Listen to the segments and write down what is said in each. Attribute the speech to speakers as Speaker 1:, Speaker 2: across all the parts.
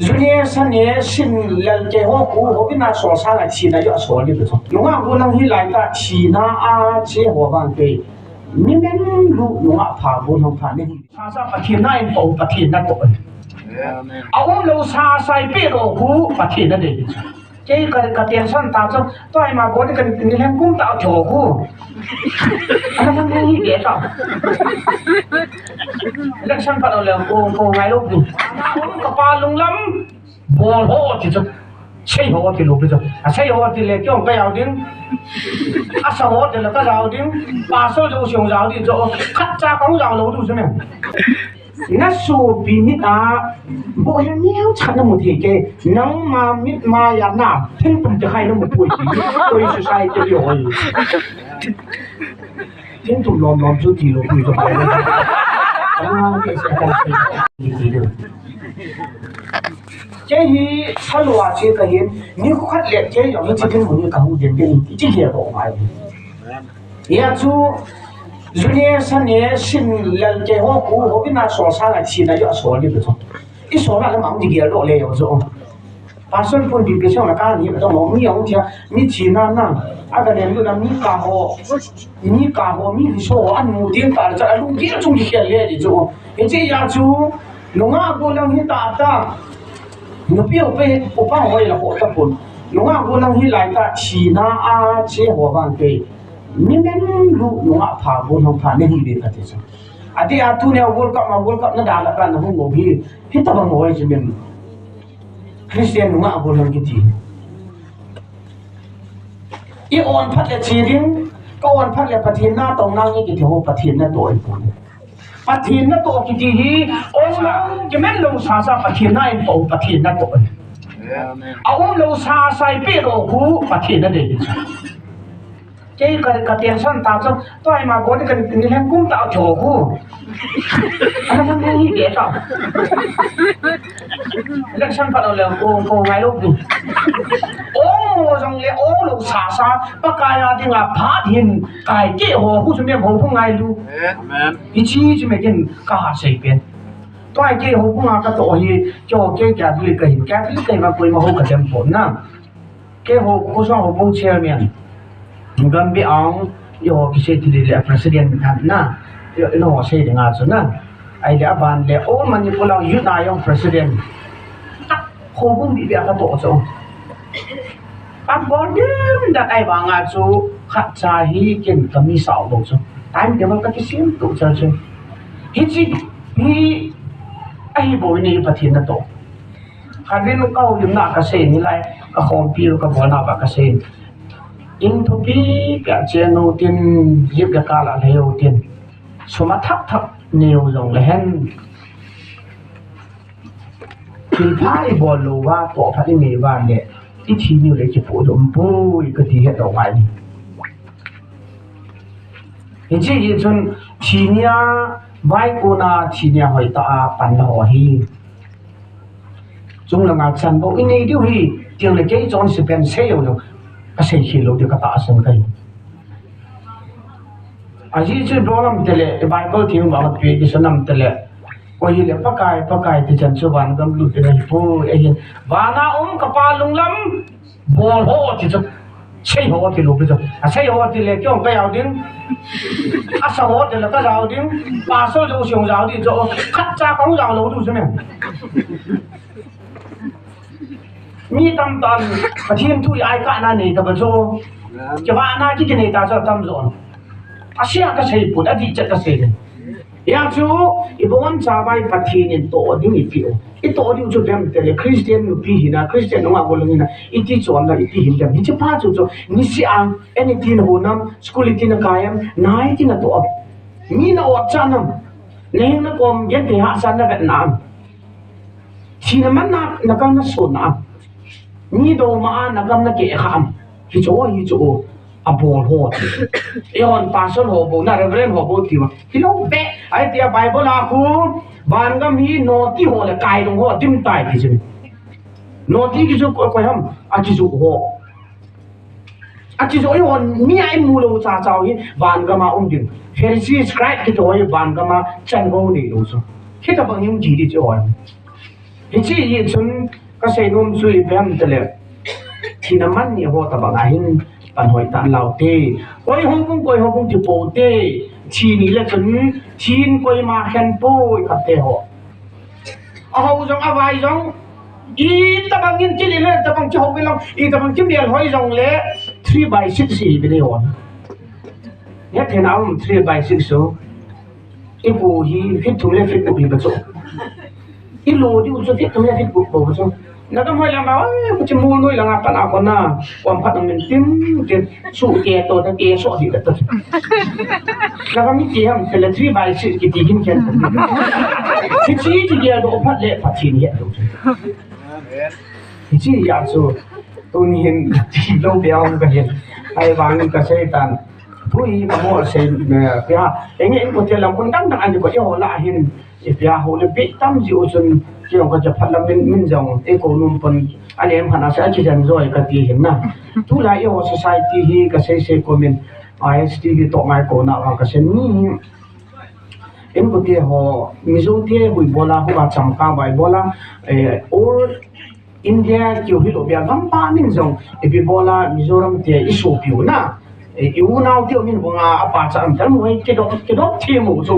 Speaker 1: Junior sane sin lal ke ho ku ho bina so sa la chi na yo so li to lunga ko nang hi lai ta chi na a che ho ban ke ni men lu lunga pha bo long pha ni sa sa pa thi na in po pa thi na to a om lo sa sai pe ro ku pa thi na de ke ka tiang san ta cho toi ma bo ni kan ni hen kum ta cho ku anh đang nghe gì vậy sao? Lần sau bắt đầu là cô ngay lúc gì? Có ba lung lắm, bồn hồ thì chứ, xây hồ thì lúc bây giờ, xây hồ thì là cái ông cái giàu đến, sao hồ thì là cái giàu đến, ba số chỗ xuống giàu đi chỗ, cắt ra cũng giàu lâu đủ chứ này. Nó số bị mít bộ hình nhiều chắc là một thế cái, nắng mà mít mà nhà nào, thiên phần thì hay nó một tuổi gì, tuổi sự sai cho rồi. Thiên thủ lòm chút thì nó tùy cho bạn cái sẽ không gì được chế thì sao loa chế cái hiện nếu có khách liệt chế giống như chế thiên muốn như cả một điểm cái chế gì bộ ngoài ya chú Junior sane sin lal ke ho ku ho bina so sa la chi na yo so li to I so la ma ngi ge lo le yo so Pasal pun di besok nak kan ni betul mau ni orang dia ni Cina na ada yang tu ni kaho ni so an mudin tar cha lu dia chung di khel le di jo je ya chu lunga ko lang hi ta no pio pe o pa hoi la ho ta pun lunga ko lang hi lai ta Cina a che ho ban ke ni men lu lunga pha bo long pha ni hi de ka te cha ati atu ne world cup na da la kan hu ngo bi hi ta bang hoi je men Christian nunga ako lang kiti. I-on pat le chiring, ka-on pat le pathin na tong nang kiti ho pathin na to ipon. Pathin na to kiti hi, ong lang, kimen lo sa pathin na ipon pathin na to. Ong lo sa pero ku pathin na de. Cái tiang san ta cho tôi mà có cái hen cũng tạo chỗ ku. Anh đang nghe gì vậy sao? Lần sau bắt đầu là cô ngay lúc gì? Ô dòng lệ ô lục xả bác cái thì là phá thiên cái hồ khu chúng em hồ không ngay luôn. Ý chí chứ mấy cái cả xây bên. Tôi cái hồ không ngà cái tổ gì cho cái lịch cái mà quên mà hồ cả dem phốn na. Cái hồ khu sao hồ bông chairman. Ngam bi ang yo kisi ti le president kan na yo no say dengan sana ai le ban le o manipulang yu na yung president ko bung bi ka to so ang bordem da ai ba nga so khat cha hi ken kami sao lo so time de ka ki sim to cha che hi chi hi ai bo ni pathin na to kadin ka ulim na ka se ni lai ka khom pi ka bo na ba ka se in thu pi cả chuyện đầu tiên giúp cả cả là đầu tiên số mà thấp nhiều dòng là hen thì phải bỏ lô và bỏ phải nghề và để ít chi nhiều để chụp phổ đụng bôi cái gì hết đầu ngoài thì chỉ chân chỉ nia vai cô na chỉ nia hỏi ta bàn hỏi hi chúng là ngạc sản bộ cái này điều hi tiếng là cái chọn sự biến xe rồi kasi hilo di kataasan kayo. Aji si dolam tele Bible ting mga tuwi sa nam tele. O hile pakai ti chan suban gam lu tele po ehin. Bana kapalong lam bol ho ti sa say ho ti lu biso. Say ho ti le kyong kayaw din. Asa ho ti la kayaw din. Paso jo siyong yaw di jo kat cha kong yaw lo du sa men. Mi tam pathin tu ai ka na nei ta ba so ke ba na ki nei ta so tam zon asia ka sei put adi chat ka sei ya chu ibon cha bai pathin in to ding I pio I to ding chu dem tele Christian nu pi hina Christian no ngol ngina iti chon la iti hin dem ni pa chu ni si ang anything honam school itin kayam nai tin to ni na wat chanam nei na kom yen te ha san na Vietnam chi na man na kam na so na ni do ma na gam na ke kham hi cho abol ho eon pastor ho bo na reverend ho bo ti ma hi no be ai tia Bible a ku ban gam hi no ti ho le kai dong ho dim tai ti jin no ti ki ju ko ham a ji ju ho a ji jo eon mi ai mu lo cha chao hi ban gam a din Pharisee scribe ki to ban gam a chan go ni lo so hi ta bang yum ji di jo Ichi ye chun ka sei nom chui bem tele thinaman ni ho ta banga hin pan hoi tan lau te koi ho bung ti po te chi ni le chun chin koi ma khen po ka te ho a ho jong a vai jong I ta bang in chi le ta bang chi ho bi long I ta bang chim dial hoi jong le 3/6 si bi le ho ya the na 3/6 so I pu hi fit thum le fit bi ba so I lo di u so fit thum le fit bu ba so na ka moi la ma ku chi mu noi la nga pa na ko na kwam phat min tim ke su ke to ta ke so di ta na ka mi ke ham le 3/6 ki ti hin ken ki chi ti dia do phat le phat chi ni ya do chi ya so tu ni hin ti lo biao ka hin ai wang ka se tan pui ma mo se pia eng eng ko te lam kun dang dang an ko yo la hin e pia ho le bi tam ji o chun ki ko ja phat lam min jong e ko num pon ani em khana sa chi jan roi ka ti hin na tu la yo society hi ka se ko min IST ki to mai ko na ka se ni em ko te ho mizo te hui bola ho ba cham ka bai bola or India ki hi lo bia gam pa min jong e bi bola Mizoram te isu piu na iu nau tiêu min bunga apa cham cham moi ke do thi mu so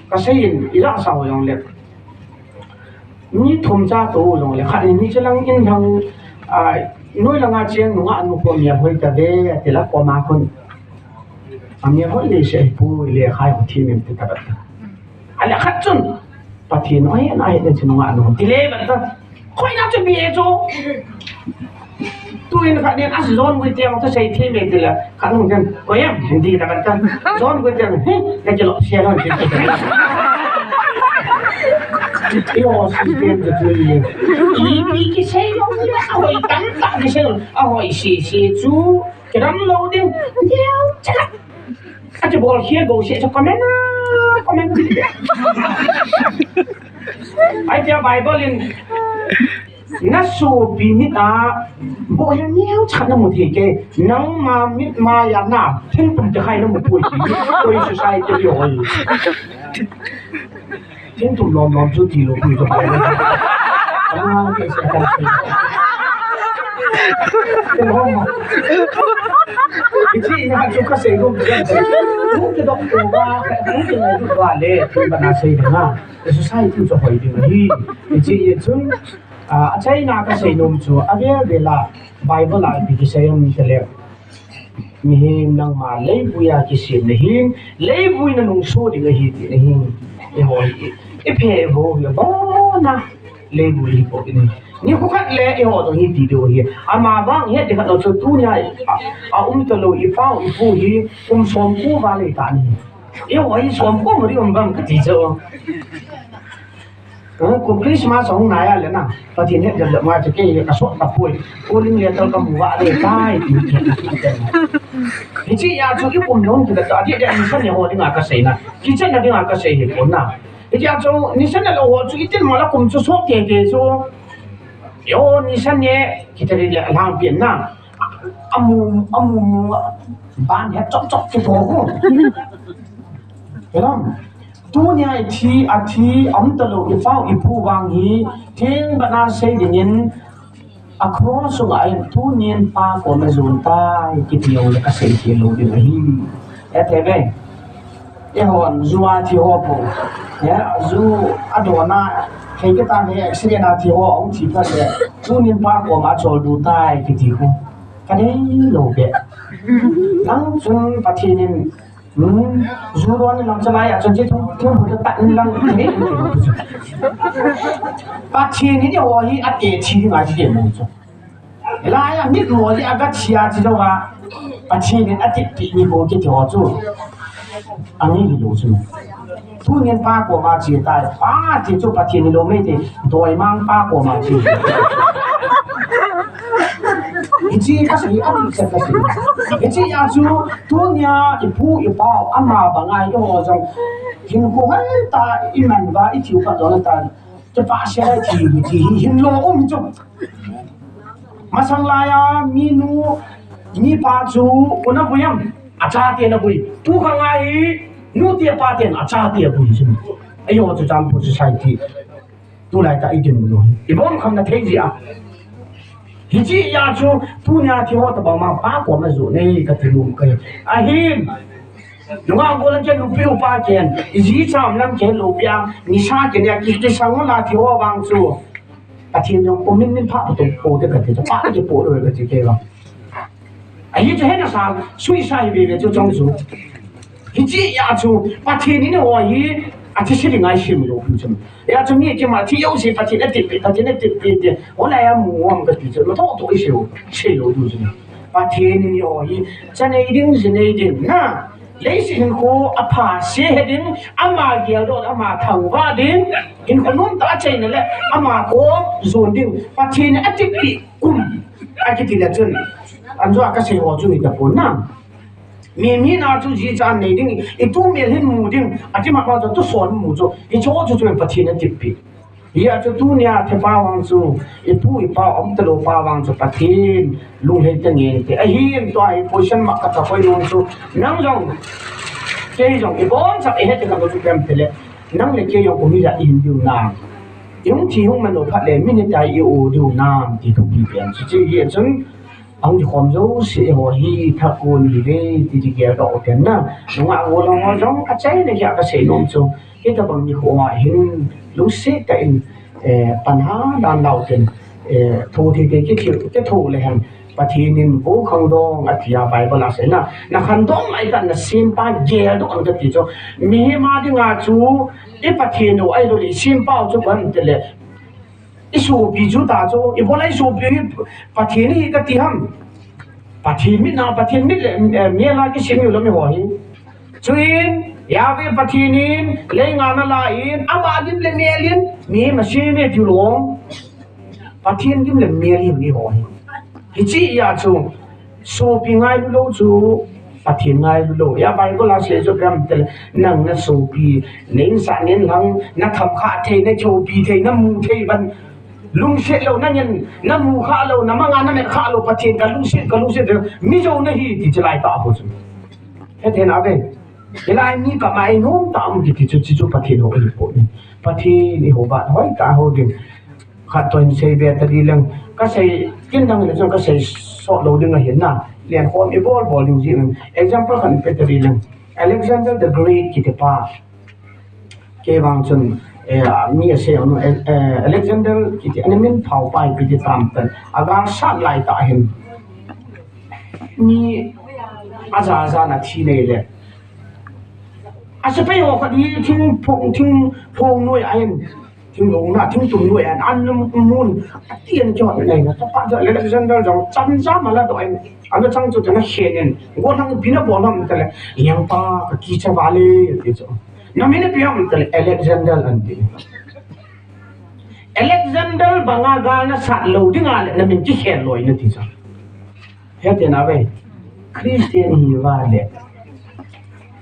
Speaker 1: ka sein ira sa ho yong le ni thum cha to yong le kha ni chelang in thang noi langa chiang nu nga nu ko mia hoi ka de te la ko ma kon amia hoi le se pu le khai ho thi min te ta ba ala khat chun pathin oi an ai le chunu nga nu ti le ba ta khoi na chu bi e chu tu in khát điện ăn zone với tiền tôi xây thêm về từ là khát không chân có em gì ta bận chân zone với tiền cái chợ xe thôi yêu tiền cho tôi ý cái xe đó là hỏi tắm tắm cái xe hỏi xì chú cái đó lâu đi theo chắc anh chỉ bảo kia go xe cho comment ai theo Bible in na su bi mi ta bo ya niao chat na mu the ke nang ma mi ma ya na thin tum te khai na mu pui pui society bi oi thin tum lom chu ti lo pui to bai ke se ka ke lo ma ichi ya chu ka se go mu ke dok to ba mu ke na du ba le tu ba na se na society cho hoi ding hi ichi ye chun achai na ka sei nom chu avia vela Bible la bi ki sei om tele mi him nang ma lei buya ki sim ne hin lei bui na nung so ding hi ti ne hin e hoi e phe bo ya ba na lei bui po ni ko khat le e ho to hi ti do hi ama bang he de khat lo chu tu nya to lo I pau I pu hi som ku va le ta ni e hoi som ku mo ri bang ka ti cho ko Christmas song na ya le na ta tin he de ma che ke ka so ta pui o ling le tal ka mu wa le tai ni chi ya chu ki pum long ki da ta de ni san ne ho ding ka sei na ki chen na ding ka sei he ko na e ja chu ni san na lo ho chu itin ma la kum chu so ke chu yo ni san ne ki ta le lang pian na amu ban he chok ki to ko Kelam tu nya thi am ta lo I pau I pu wang hi thing bana sei dingin across so ai tu nien pa ko me zon ta ki ti lo ka sei ti lo di hi te be e hon zuwa thi ho po ya zu adona thei ka ta he accident a thi ho ong thi pa le tu nien pa ko ma chol du tai ki ti ko ka dei lo be nang chung pa thi nin dù đó nên làm cho lại à cho chết không thiếu một cái tận lăng thế bắt chi ní điều gì à để chi thì phải chỉ điểm một chút lại à biết rồi thì à bắt chi à chỉ đâu à bắt chi nên à tiếp bị như bộ cái chỗ chỗ anh ấy thì đủ rồi thu nhiên ba của mà chỉ tại ba chỉ cho bắt chi nên lâu mấy thì đòi mang ba của mà chỉ Ichi kasi ang isa kasi. Ichi asu tunya ipu ipao ama bangai yo jong hin ko hai ta iman ba itiu ka don ta te pa sia ti hin lo chu masang laya minu ni pa chu una buyam acha te na bui tu ka ngai nu te pa te acha te bui chu ayo chu jam pu society tu lai ta idin mu ibon kham na thei ji a hi chi ya chu tu nya thi ho ta ba ma pa ko ma zu nei ka thi lum ka a hin nunga golan chen lu piu pa chen ji cham lam chen lu pya ni sa chen ya ki te sang la thi ho wang chu a thiên yong ko min min pha to po te ka te pa ke po ro ka ti ke ba a hi je na sa sui sai be be chu chong su hi chi ya chu pa thiên ni ne ho hi a chi shi ngai shi mu lo pu chum ya chu ni ke ma thi yo si pa thiên na ti pe pa thiên na ti pe de ho la ya mu am ka ti chu ma to to i shi shi lo du chu pa thiên ni ho hi cha nei ding shi nei ding na lấy sự khô áp phá xe đến ama kia đó ama thằng va đến in con nôm ta chạy này là ama có dồn đến phát triển áp chế bị cùng ai cái gì là chân anh cho cái xe họ chui được bốn năm miền nào chú gì cha này đến itu miền hin mù đến anh chỉ mặc vào cho tôi sồn mù cho cái chỗ cho phát triển áp chế bị ya cho tu nya the pa wang su itu pa om telo pa wang cho pathin lung he te ngin te a hin to ai position ma ka ta poi non su nang jong ke jong i bon sa he te ka ko kem tele nang le ke yo ko mi ja in du na yung chi hung man lo phat le min tai i o du na ti tu bi pian chi chi ye chung ông thì còn dấu sẽ hồ hi thắc quân gì đấy thì kia độ tiền na đúng không ông lo giống cái trái này cái sẽ nôm xuống cái tập bằng như họ hiện lúc xếp tạiปัญหาด้านเราเป็นทูที่ที่ที่ทูเลยฮะปฏินินผู้ขังดองอธิยาไปบลาเสนานักขันดองไอ้กันนะซิมปาเจลดูอันเดียวจ้ะมีมาที่งาจูไอ้ปฏินินไอ้ตัวนี้ซิมปาจุกันเดเลยไอ้สูบิจูตาจูไอ้พวกไอ้สูบิปฏินินก็ที่hamปฏิมินาปฏิมิเมียลาที่ซิมอยู่แล้วไม่หัวหินจุนยาเวปฏินินเลงานาลาอินอาบาดิมเลเมียลินมีมาเชื่อเมติหลวงปฏินินเลเมียลินนี่หัวหินฮิจิยาจูสูบิง่ายดูจูปฏิง่ายดูยาไปก็ลาเสียจุดนั้นแต่นั่งนั่งสูบีเน้นสารเน้นหลังนั่งทำข้าเทนั่งโชบีเทนั่งมูเทบันลุงเสร็จแล้วนั่นยันนั่งมูข้าแล้วนั่งมางานนั่งเม็ดข้าแล้วปฏิกันลุงเสร็จมิโจนี่ฮีที่จะไล่ตาหูจูเห็นนะเว้ยเวลานี้ก็ไม่โน้มตามที่จุดปฏิโนอีปุ่นปฏินี่หัวบาดห้อยตาหัวดึงขัดตัวเสียเบียดตะดีเรื่องก็ใส่กินทั้งนี้จนก็ใส่สอดเราดึงเห็นนะเรียนความอีโวลบอลอยู่จริง example ขันเป็นตะดีเรื่อง Alexander the Great กิตป้าเกี่ยวกับจนมีเสียงAlexander กิตอันนี้มันเผาไปกิตตามกันอาการสั่นไหลตาเห็นมีอาจารย์นาทีนี้เลยอาจจะไปหัวคดีทิ้งพงหน่วยไอ้ทิ้งลงนะทิ้งตุ่มหน่วยอันนู้นเตียนจอดอะไรนะถ้าป้าจะเล่นเซนเดอร์จงจำมาแล้วตัวเองอันนั้นจังจุดนั้นเขียนว่าทั้งบินบอลมันแต่ละยังป้าก็กี่จะวาเลยที่จ้ะน้ำมันเพียงมันแต่ละอเล็กซานเดอร์อันนี้อเล็กซานเดอร์บางงานน่ะสัตว์โลดิ้งอะไรนั่นมันที่เขียนลอยนั่นที่จ้ะเห็นไหมนะเว้ยคริสเตียนฮีวาเลย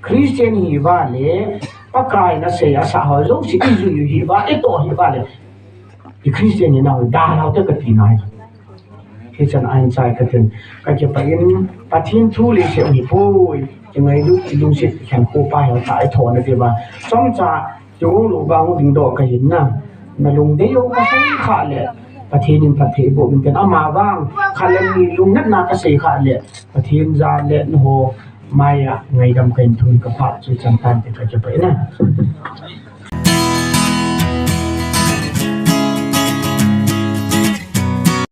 Speaker 1: คริสเตียนฮีวาเลยปากกายน่ะเสียสาวรู้สิอิจุยูฮีวาไอตัวฮีวาเลยอีคริสเตียนนี่น่าด่าเราเด็กกันที่ไหนที่ฉันอ่านใจกันก็จะไปยินปฏิทินทุลีเสียงหิพูยยังไงดูสิแข่งคู่ป้ายเขาสายถอนนะที่ว่าจ้องจะจูงหลูบางถึงดอกก็เห็นนะมาลงเดียวก็ใช้ขาเลยปฏิทินปฏิบุมันเป็นเอามาบ้างขาเลยมีลุงนัดนาก็ใช้ขาเลยปฏิทินจานเลยโหไม่อะไงดำเกินทุนกับพระจุดสำคัญที่เขาจะไปนะ